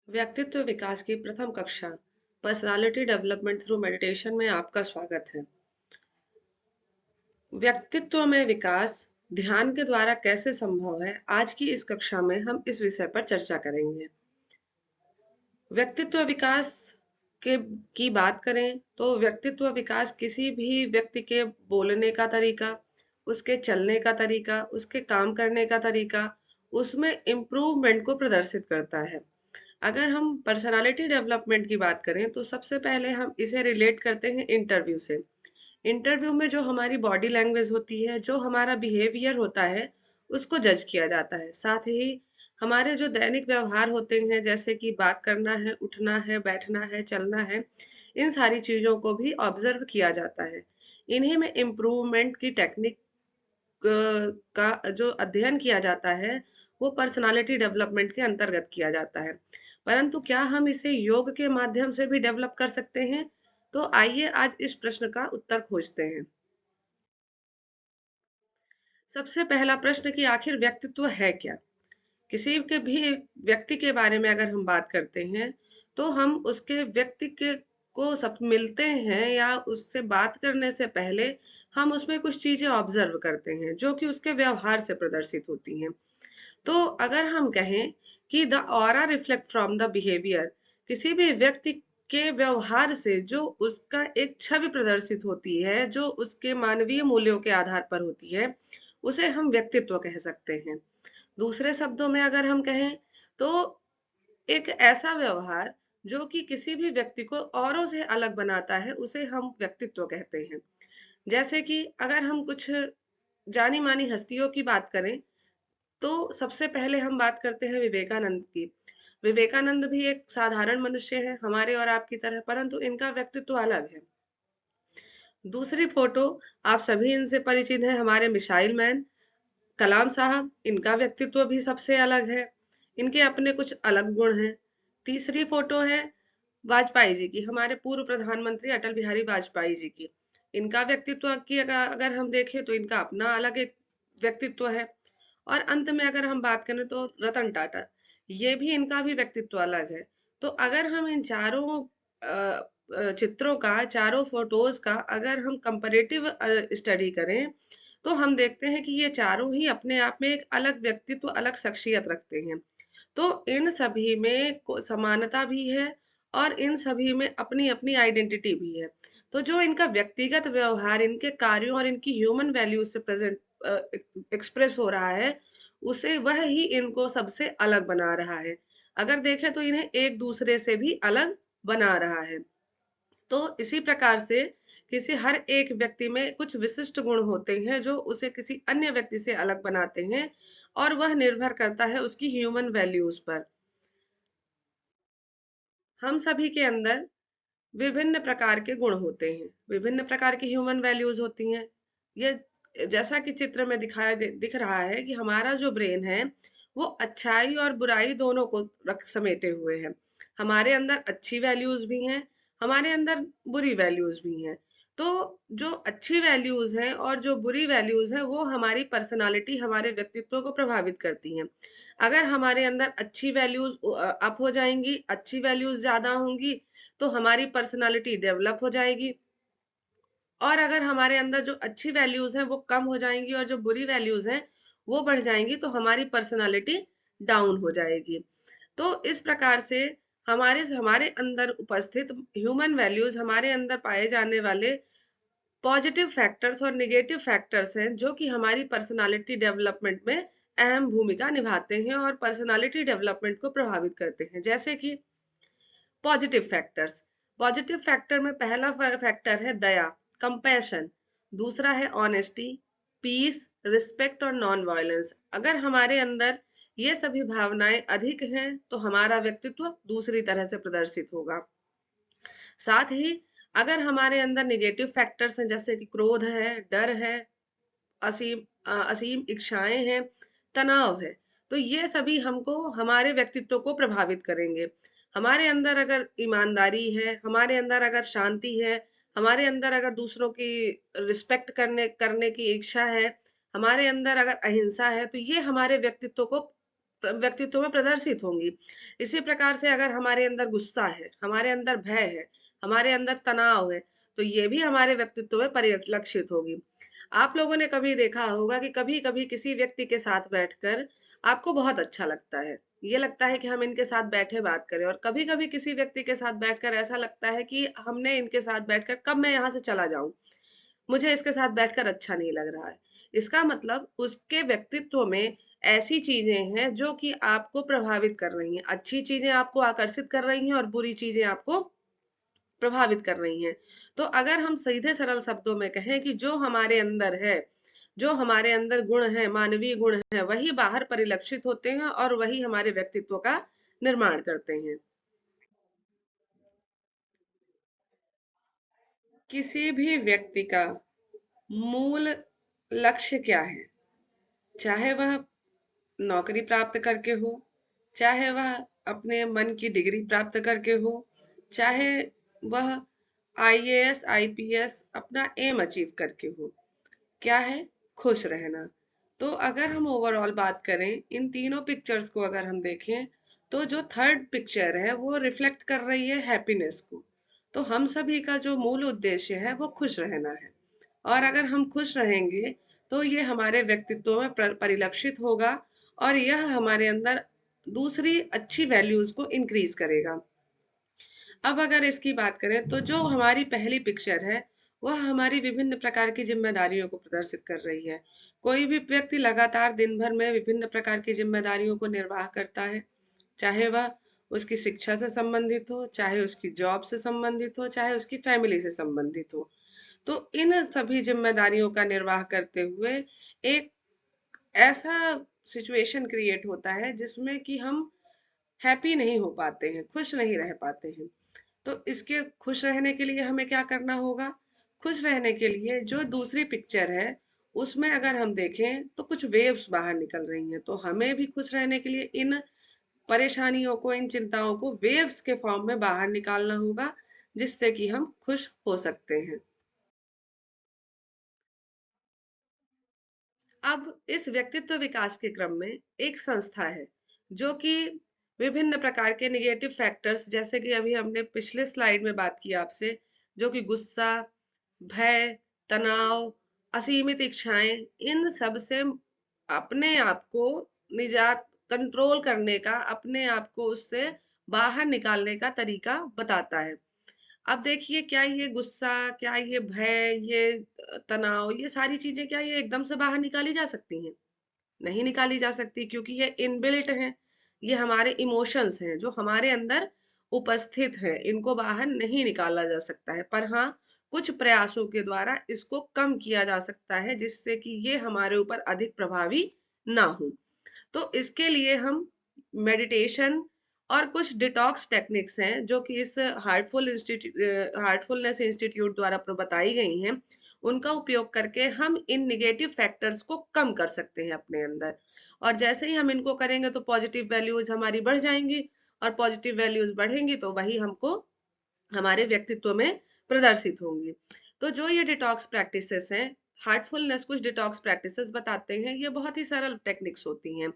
व्यक्तित्व विकास की प्रथम कक्षा पर्सनालिटी डेवलपमेंट थ्रू मेडिटेशन में आपका स्वागत है। व्यक्तित्व में विकास ध्यान के द्वारा कैसे संभव है, आज की इस कक्षा में हम इस विषय पर चर्चा करेंगे। व्यक्तित्व विकास के की बात करें तो व्यक्तित्व विकास किसी भी व्यक्ति के बोलने का तरीका, उसके चलने का तरीका, उसके काम करने का तरीका, उसमें इम्प्रूवमेंट को प्रदर्शित करता है। अगर हम पर्सनालिटी डेवलपमेंट की बात करें तो सबसे पहले हम इसे रिलेट करते हैं इंटरव्यू से। इंटरव्यू में जो हमारी बॉडी लैंग्वेज होती है, जो हमारा बिहेवियर होता है, उसको जज किया जाता है। साथ ही हमारे जो दैनिक व्यवहार होते हैं, जैसे कि बात करना है, उठना है, बैठना है, चलना है, इन सारी चीजों को भी ऑब्जर्व किया जाता है। इन्हीं में इम्प्रूवमेंट की टेक्निक का जो अध्ययन किया जाता है, वो पर्सनालिटी डेवलपमेंट के अंतर्गत किया जाता है। परंतु क्या हम इसे योग के माध्यम से भी डेवलप कर सकते हैं? तो आइए आज इस प्रश्न का उत्तर खोजते हैं। सबसे पहला प्रश्न कि आखिर व्यक्तित्व है क्या? किसी के भी व्यक्ति के बारे में अगर हम बात करते हैं, तो हम उसके व्यक्ति के को सब मिलते हैं या उससे बात करने से पहले हम उसमें कुछ चीजें ऑब्जर्व करते हैं, जो कि उसके व्यवहार से प्रदर्शित होती हैं। तो अगर हम कहें कि the aura reflect from the behaviour, किसी भी व्यक्ति के व्यवहार से जो उसका एक छवि प्रदर्शित होती है, जो उसके मानवीय मूल्यों के आधार पर होती है, उसे हम व्यक्तित्व कह सकते हैं। दूसरे शब्दों में अगर हम कहें तो एक ऐसा व्यवहार जो कि किसी भी व्यक्ति को औरों से अलग बनाता है, उसे हम व्यक्तित्व कहते हैं। जैसे कि अगर हम कुछ जानी मानी हस्तियों की बात करें, तो सबसे पहले हम बात करते हैं विवेकानंद की। विवेकानंद भी एक साधारण मनुष्य है, हमारे और आपकी तरह, परंतु इनका व्यक्तित्व अलग है। दूसरी फोटो, आप सभी इनसे परिचित हैं, हमारे मिसाइल मैन कलाम साहब। इनका व्यक्तित्व भी सबसे अलग है, इनके अपने कुछ अलग गुण हैं। तीसरी फोटो है वाजपेयी जी की, हमारे पूर्व प्रधानमंत्री अटल बिहारी वाजपेयी जी की। इनका व्यक्तित्व की अगर हम देखें तो इनका अपना अलग एक व्यक्तित्व है। और अंत में अगर हम बात करें तो रतन टाटा, ये भी इनका भी व्यक्तित्व अलग है। तो अगर हम इन चारों चित्रों का, चारों फोटोज का अगर हम कंपैरेटिव स्टडी करें, तो हम देखते हैं कि ये चारों ही अपने आप में एक अलग व्यक्तित्व, अलग शख्सियत रखते हैं। तो इन सभी में समानता भी है और इन सभी में अपनी अपनी आइडेंटिटी भी है। तो जो इनका व्यक्तिगत व्यवहार इनके कार्यों और इनकी ह्यूमन वैल्यूज से प्रेजेंट एक्सप्रेस हो रहा है, उसे वह ही इनको सबसे अलग बना रहा है। अगर देखें तो इन्हें एक दूसरे से भी अलग बना रहा है। तो इसी प्रकार से किसी हर एक व्यक्ति में कुछ विशिष्ट गुण होते हैं जो उसे किसी अन्य व्यक्ति से अलग बनाते हैं, और वह निर्भर करता है उसकी ह्यूमन वैल्यूज पर। हम सभी के अंदर विभिन्न प्रकार के गुण होते हैं, विभिन्न प्रकार की ह्यूमन वैल्यूज होती हैं। ये जैसा कि चित्र में दिख रहा है कि हमारा जो ब्रेन है, वो अच्छाई और बुराई दोनों को रख समेटे हुए है। हमारे अंदर अच्छी वैल्यूज भी हैं, हमारे अंदर बुरी वैल्यूज भी हैं। तो जो अच्छी वैल्यूज हैं और जो बुरी वैल्यूज हैं, वो हमारी पर्सनालिटी, हमारे व्यक्तित्व को प्रभावित करती हैं। अगर हमारे अंदर अच्छी वैल्यूज अप हो जाएंगी, अच्छी वैल्यूज ज्यादा होंगी, तो हमारी पर्सनालिटी डेवलप हो जाएगी। और अगर हमारे अंदर जो अच्छी वैल्यूज हैं वो कम हो जाएंगी और जो बुरी वैल्यूज हैं वो बढ़ जाएंगी, तो हमारी पर्सनालिटी डाउन हो जाएगी। तो इस प्रकार से हमारे हमारे अंदर उपस्थित ह्यूमन वैल्यूज, हमारे अंदर पाए जाने वाले पॉजिटिव फैक्टर्स और निगेटिव फैक्टर्स हैं, जो कि हमारी पर्सनालिटी डेवलपमेंट में अहम भूमिका निभाते हैं और पर्सनालिटी डेवलपमेंट को प्रभावित करते हैं। जैसे कि पॉजिटिव फैक्टर्स, पॉजिटिव फैक्टर में पहला फैक्टर है दया, कंपैशन। दूसरा है ऑनेस्टी, पीस, रिस्पेक्ट और नॉन वायलेंस। अगर हमारे अंदर ये सभी भावनाएं अधिक हैं, तो हमारा व्यक्तित्व दूसरी तरह से प्रदर्शित होगा। साथ ही अगर हमारे अंदर निगेटिव फैक्टर्स हैं, जैसे कि क्रोध है, डर है, असीम इच्छाएं हैं, तनाव है, तो ये सभी हमको हमारे व्यक्तित्व को प्रभावित करेंगे। हमारे अंदर अगर ईमानदारी है, हमारे अंदर अगर शांति है, हमारे अंदर अगर दूसरों की रिस्पेक्ट करने करने की इच्छा है, हमारे अंदर अगर अहिंसा है, तो ये हमारे व्यक्तित्व को व्यक्तित्व में प्रदर्शित होंगी। इसी प्रकार से अगर हमारे अंदर गुस्सा है, हमारे अंदर भय है, हमारे अंदर तनाव है, तो ये भी हमारे व्यक्तित्व में परिलक्षित होगी। आप लोगों ने कभी देखा होगा कि कभी कभी किसी व्यक्ति के साथ बैठकर आपको बहुत अच्छा लगता है, ये लगता है कि हम इनके साथ बैठे बात करें, और कभी कभी किसी व्यक्ति के साथ बैठकर ऐसा लगता है कि हमने इनके साथ बैठकर कब मैं यहाँ से चला जाऊं, मुझे इसके साथ बैठकर अच्छा नहीं लग रहा है। इसका मतलब उसके व्यक्तित्व में ऐसी चीजें हैं जो कि आपको प्रभावित कर रही हैं, अच्छी चीजें आपको आकर्षित कर रही हैं और बुरी चीजें आपको प्रभावित कर रही हैं। तो अगर हम सीधे सरल शब्दों में कहें कि जो हमारे अंदर है, जो हमारे अंदर गुण है, मानवीय गुण है, वही बाहर परिलक्षित होते हैं और वही हमारे व्यक्तित्व का निर्माण करते हैं। किसी भी व्यक्ति का मूल लक्ष्य क्या है, चाहे वह नौकरी प्राप्त करके हो, चाहे वह अपने मन की डिग्री प्राप्त करके हो, चाहे वह आईएएस आईपीएस अपना एम अचीव करके हो, क्या है, खुश रहना। तो अगर हम ओवरऑल बात करें, इन तीनों पिक्चर्स को अगर हम देखें, तो जो थर्ड पिक्चर है वो रिफ्लेक्ट कर रही है हैप्पीनेस को। तो हम सभी का जो मूल उद्देश्य है वो खुश रहना है, और अगर हम खुश रहेंगे तो ये हमारे व्यक्तित्व में परिलक्षित होगा, और यह हमारे अंदर दूसरी अच्छी वैल्यूज को इंक्रीज करेगा। अब अगर इसकी बात करें तो जो हमारी पहली पिक्चर है वह हमारी विभिन्न प्रकार की जिम्मेदारियों को प्रदर्शित कर रही है। कोई भी व्यक्ति लगातार दिन भर में विभिन्न प्रकार की जिम्मेदारियों को निर्वाह करता है, चाहे वह उसकी शिक्षा से संबंधित हो, चाहे उसकी जॉब से संबंधित हो, चाहे उसकी फैमिली से संबंधित हो। तो इन सभी जिम्मेदारियों का निर्वाह करते हुए एक ऐसा सिचुएशन क्रिएट होता है जिसमें कि हम हैप्पी नहीं हो पाते हैं, खुश नहीं रह पाते हैं। तो इसके खुश रहने के लिए हमें क्या करना होगा? खुश रहने के लिए जो दूसरी पिक्चर है उसमें अगर हम देखें तो कुछ वेव्स बाहर निकल रही हैं, तो हमें भी खुश रहने के लिए इन परेशानियों को, इन चिंताओं को वेव्स के फॉर्म में बाहर निकालना होगा, जिससे कि हम खुश हो सकते हैं। अब इस व्यक्तित्व विकास के क्रम में एक संस्था है जो कि विभिन्न प्रकार के निगेटिव फैक्टर्स, जैसे कि अभी हमने पिछले स्लाइड में बात की आपसे, जो कि गुस्सा, भय, तनाव, असीमित इच्छाएं, इन सब से अपने आप को निजात, कंट्रोल करने का, अपने आप को उससे बाहर निकालने का तरीका बताता है। अब देखिए, क्या ये गुस्सा, क्या ये भय, ये तनाव, ये सारी चीजें क्या ये एकदम से बाहर निकाली जा सकती हैं? नहीं निकाली जा सकती, क्योंकि ये इनबिल्ट हैं। ये हमारे इमोशंस हैं जो हमारे अंदर उपस्थित है, इनको बाहर नहीं निकाला जा सकता है। पर हाँ, कुछ प्रयासों के द्वारा इसको कम किया जा सकता है, जिससे कि ये हमारे ऊपर अधिक प्रभावी ना हो। तो इसके लिए हम मेडिटेशन और कुछ डिटॉक्स टेक्निक्स हैं जो कि इस हार्टफुलनेस इंस्टीट्यूट द्वारा बताई गई हैं, उनका उपयोग करके हम इन निगेटिव फैक्टर्स को कम कर सकते हैं अपने अंदर। और जैसे ही हम इनको करेंगे तो पॉजिटिव वैल्यूज हमारी बढ़ जाएंगी, और पॉजिटिव वैल्यूज बढ़ेंगी तो वही हमको हमारे व्यक्तित्व में प्रदर्शित होंगी। तो जो ये डिटॉक्स प्रैक्टिसेस हैं, हार्टफुलनेस कुछ डिटॉक्स प्रैक्टिसेस बताते हैं, ये बहुत ही सरल टेक्निक्स होती हैं,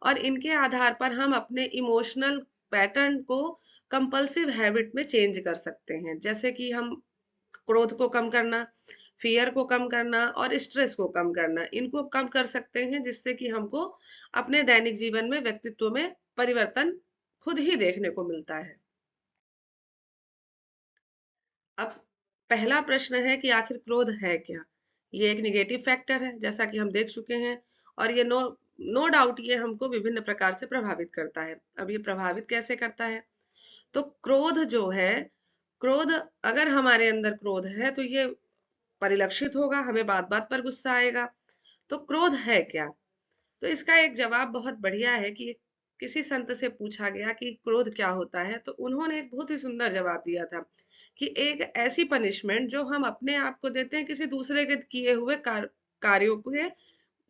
और इनके आधार पर हम अपने इमोशनल पैटर्न को कंपल्सिव हैबिट में चेंज कर सकते हैं। जैसे कि हम क्रोध को कम करना, फियर को कम करना और स्ट्रेस को कम करना, इनको कम कर सकते हैं, जिससे कि हमको अपने दैनिक जीवन में व्यक्तित्व में परिवर्तन खुद ही देखने को मिलता है। अब पहला प्रश्न है कि आखिर क्रोध है क्या? ये एक निगेटिव फैक्टर है, जैसा कि हम देख चुके हैं, और ये नो नो डाउट ये हमको विभिन्न प्रकार से प्रभावित करता है। अब ये प्रभावित कैसे करता है? तो क्रोध जो है, क्रोध, अगर हमारे अंदर क्रोध है तो ये परिलक्षित होगा, हमें बात बात पर गुस्सा आएगा। तो क्रोध है क्या? तो इसका एक जवाब बहुत बढ़िया है कि किसी संत से पूछा गया कि क्रोध क्या होता है, तो उन्होंने एक बहुत ही सुंदर जवाब दिया था कि एक ऐसी पनिशमेंट जो हम अपने आप को देते हैं किसी दूसरे के किए हुए कार्यों के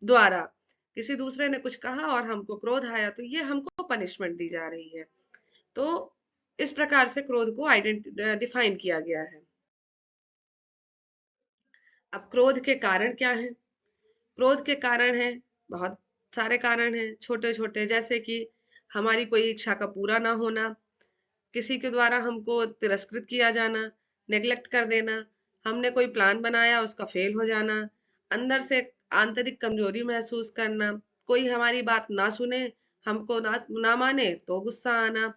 द्वारा। किसी दूसरे ने कुछ कहा और हमको क्रोध आया, तो ये हमको पनिशमेंट दी जा रही है। तो इस प्रकार से क्रोध को डिफाइन किया गया है। अब क्रोध के कारण क्या है? क्रोध के कारण है बहुत सारे कारण हैं छोटे छोटे, जैसे कि हमारी कोई इच्छा का पूरा ना होना, किसी के द्वारा हमको तिरस्कृत किया जाना, नेग्लेक्ट कर देना, हमने कोई प्लान बनाया उसका फेल हो जाना, अंदर से आंतरिक कमजोरी महसूस करना, कोई हमारी बात ना सुने, हमको ना माने तो गुस्सा आना,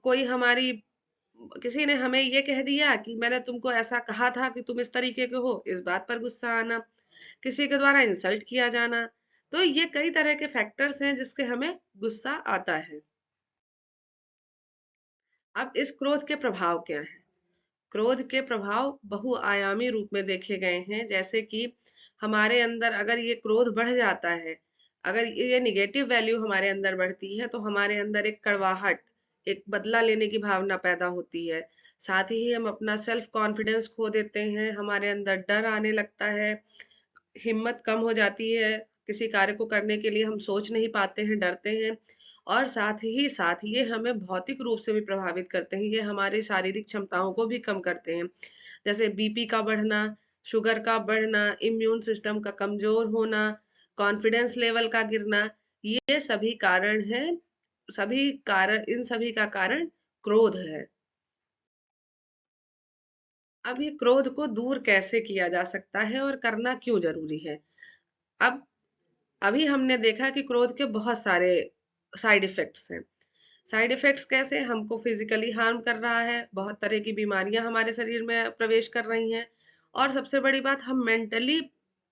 कोई हमारी किसी ने हमें ये कह दिया कि मैंने तुमको ऐसा कहा था कि तुम इस तरीके के हो, इस बात पर गुस्सा आना, किसी के द्वारा इंसल्ट किया जाना। तो ये कई तरह के फैक्टर्स हैं जिससे हमें गुस्सा आता है। अब इस क्रोध के प्रभाव क्या है? क्रोध के प्रभाव बहुआयामी रूप में देखे गए हैं, जैसे कि हमारे अंदर अगर ये क्रोध बढ़ जाता है, अगर ये निगेटिव वैल्यू हमारे अंदर बढ़ती है, तो हमारे अंदर एक कड़वाहट, एक बदला लेने की भावना पैदा होती है। साथ ही हम अपना सेल्फ कॉन्फिडेंस खो देते हैं, हमारे अंदर डर आने लगता है, हिम्मत कम हो जाती है, किसी कार्य को करने के लिए हम सोच नहीं पाते हैं, डरते हैं। और साथ ही ये हमें भौतिक रूप से भी प्रभावित करते हैं, ये हमारी शारीरिक क्षमताओं को भी कम करते हैं, जैसे बीपी का बढ़ना, शुगर का बढ़ना, इम्यून सिस्टम का कमजोर होना, कॉन्फिडेंस लेवल का गिरना, ये सभी कारण हैं। सभी कारण, इन सभी का कारण क्रोध है। अब ये क्रोध को दूर कैसे किया जा सकता है और करना क्यों जरूरी है? अब अभी हमने देखा कि क्रोध के बहुत सारे साइड इफेक्ट्स हैं। साइड इफेक्ट्स कैसे? हमको फिजिकली हार्म कर रहा है, बहुत तरह की बीमारियां हमारे शरीर में प्रवेश कर रही हैं, और सबसे बड़ी बात, हम मेंटली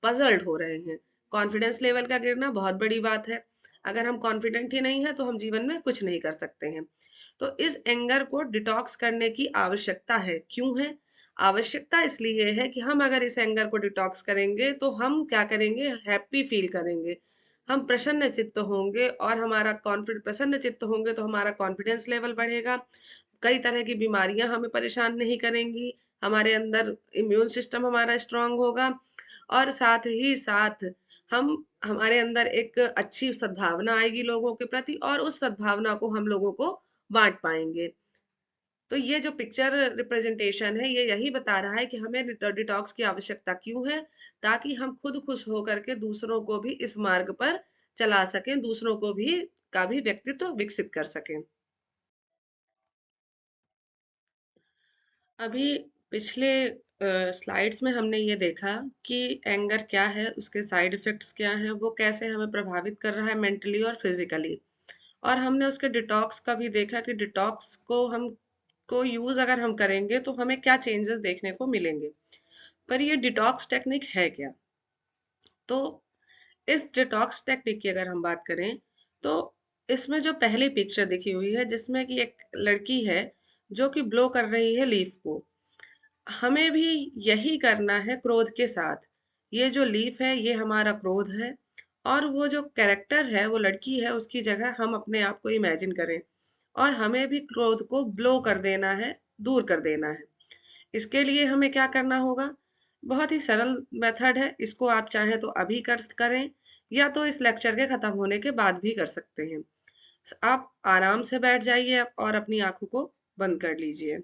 पजल्ड हो रहे हैं। कॉन्फिडेंस लेवल का गिरना बहुत बड़ी बात है। अगर हम कॉन्फिडेंट ही नहीं है तो हम जीवन में कुछ नहीं कर सकते हैं। तो इस एंगर को डिटॉक्स करने की आवश्यकता है। क्यों है आवश्यकता? इसलिए है कि हम अगर इस एंगर को डिटॉक्स करेंगे तो हम क्या करेंगे, हैप्पी फील करेंगे, हम प्रसन्न चित्त होंगे, और हमारा कॉन्फिडेंस, प्रसन्न चित्त होंगे तो हमारा कॉन्फिडेंस लेवल बढ़ेगा, कई तरह की बीमारियां हमें परेशान नहीं करेंगी, हमारे अंदर इम्यून सिस्टम हमारा स्ट्रांग होगा, और साथ ही साथ हम हमारे अंदर एक अच्छी सद्भावना आएगी लोगों के प्रति, और उस सद्भावना को हम लोगों को बांट पाएंगे। तो ये जो पिक्चर रिप्रेजेंटेशन है, ये यही बता रहा है कि हमें डिटॉक्स की आवश्यकता क्यों है, ताकि हम खुद खुश होकर के दूसरों को भी इस मार्ग पर चला सकें, दूसरों को भी का भी व्यक्तित्व विकसित कर सकें। अभी पिछले स्लाइड्स में हमने ये देखा कि एंगर क्या है, उसके साइड इफेक्ट्स क्या हैं, वो कैसे हमें प्रभावित कर रहा है मेंटली और फिजिकली, और हमने उसके डिटॉक्स का भी देखा कि डिटॉक्स को यूज अगर हम करेंगे तो हमें क्या चेंजेस देखने को मिलेंगे। पर ये डिटॉक्स टेक्निक है क्या? तो इस डिटॉक्स टेक्निक की अगर हम बात करें, तो इसमें जो पहली पिक्चर दिखी हुई है, जिसमें कि एक लड़की है जो कि ब्लो कर रही है लीफ को, हमें भी यही करना है क्रोध के साथ। ये जो लीफ है ये हमारा क्रोध है, और वो जो कैरेक्टर है, वो लड़की है, उसकी जगह हम अपने आप को इमेजिन करें, और हमें भी क्रोध को ब्लो कर देना है, दूर कर देना है। इसके लिए हमें क्या करना होगा? बहुत ही सरल मेथड है, इसको आप चाहें तो अभी कर करें, या तो इस लेक्चर के खत्म होने के बाद भी कर सकते हैं। आप आराम से बैठ जाइए और अपनी आंखों को बंद कर लीजिए।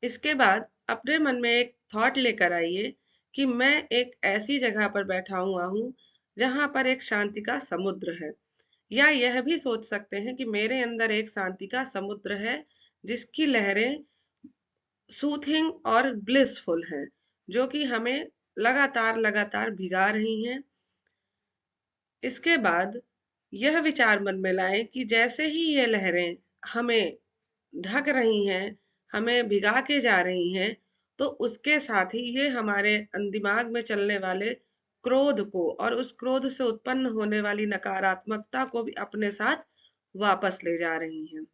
इसके बाद अपने मन में एक थॉट लेकर आइए कि मैं एक ऐसी जगह पर बैठा हुआ हूँ जहां पर एक शांति का समुद्र है, या यह भी सोच सकते हैं कि मेरे अंदर एक शांति का समुद्र है, जिसकी लहरें सूथिंग और ब्लिसफुल हैं, जो कि हमें लगातार लगातार भिगा रही हैं। इसके बाद यह विचार मन में लाएं कि जैसे ही ये लहरें हमें ढक रही हैं, हमें भिगा के जा रही हैं, तो उसके साथ ही ये हमारे दिमाग में चलने वाले क्रोध को और उस क्रोध से उत्पन्न होने वाली नकारात्मकता को भी अपने साथ वापस ले जा रही हैं।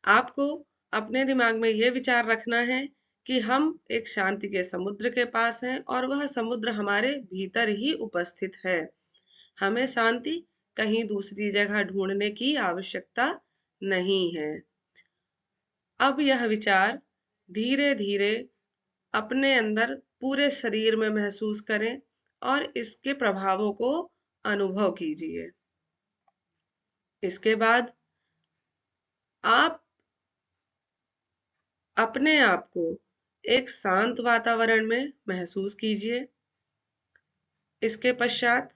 आपको अपने दिमाग में ये विचार रखना है कि हम एक शांति के समुद्र के पास हैं, और वह समुद्र हमारे भीतर ही उपस्थित है। हमें शांति कहीं दूसरी जगह ढूंढने की आवश्यकता नहीं है। अब यह विचार धीरे धीरे अपने अंदर पूरे शरीर में महसूस करें, और इसके प्रभावों को अनुभव कीजिए। इसके बाद आप अपने आप को एक शांत वातावरण में महसूस कीजिए। इसके पश्चात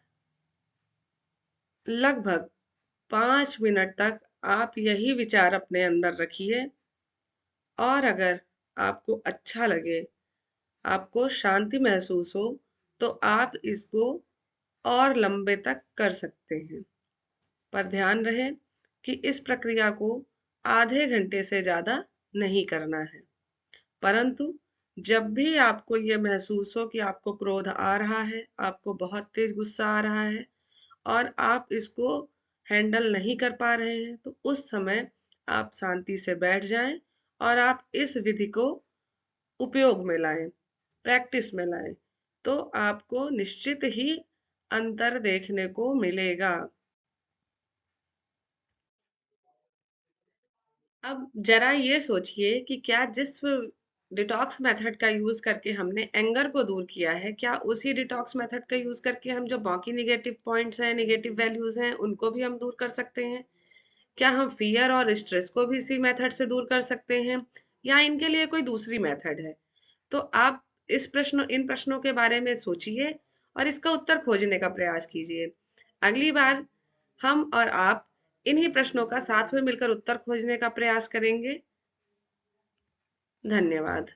लगभग 5 मिनट तक आप यही विचार अपने अंदर रखिए, और अगर आपको अच्छा लगे, आपको शांति महसूस हो, तो आप इसको और लंबे तक कर सकते हैं। पर ध्यान रहे कि इस प्रक्रिया को आधे घंटे से ज़्यादा नहीं करना है। परंतु जब भी आपको ये महसूस हो कि आपको क्रोध आ रहा है, आपको बहुत तेज गुस्सा आ रहा है और आप इसको हैंडल नहीं कर पा रहे हैं, तो उस समय आप शांति से बैठ जाएं और आप इस विधि को उपयोग में लाएं, प्रैक्टिस में लाएं। तो आपको निश्चित ही अंतर देखने को मिलेगा। अब जरा ये सोचिए कि क्या जिस डिटॉक्स मेथड का यूज करके हमने एंगर को दूर किया है, क्या उसी डिटॉक्स मेथड का यूज करके हम जो बाकी निगेटिव पॉइंट्स हैं, निगेटिव वैल्यूज हैं, उनको भी हम दूर कर सकते हैं? क्या हम फियर और स्ट्रेस को भी इसी मेथड से दूर कर सकते हैं, या इनके लिए कोई दूसरी मेथड है? तो आप इन प्रश्नों के बारे में सोचिए और इसका उत्तर खोजने का प्रयास कीजिए। अगली बार हम और आप इन्हीं प्रश्नों का साथ में मिलकर उत्तर खोजने का प्रयास करेंगे। धन्यवाद।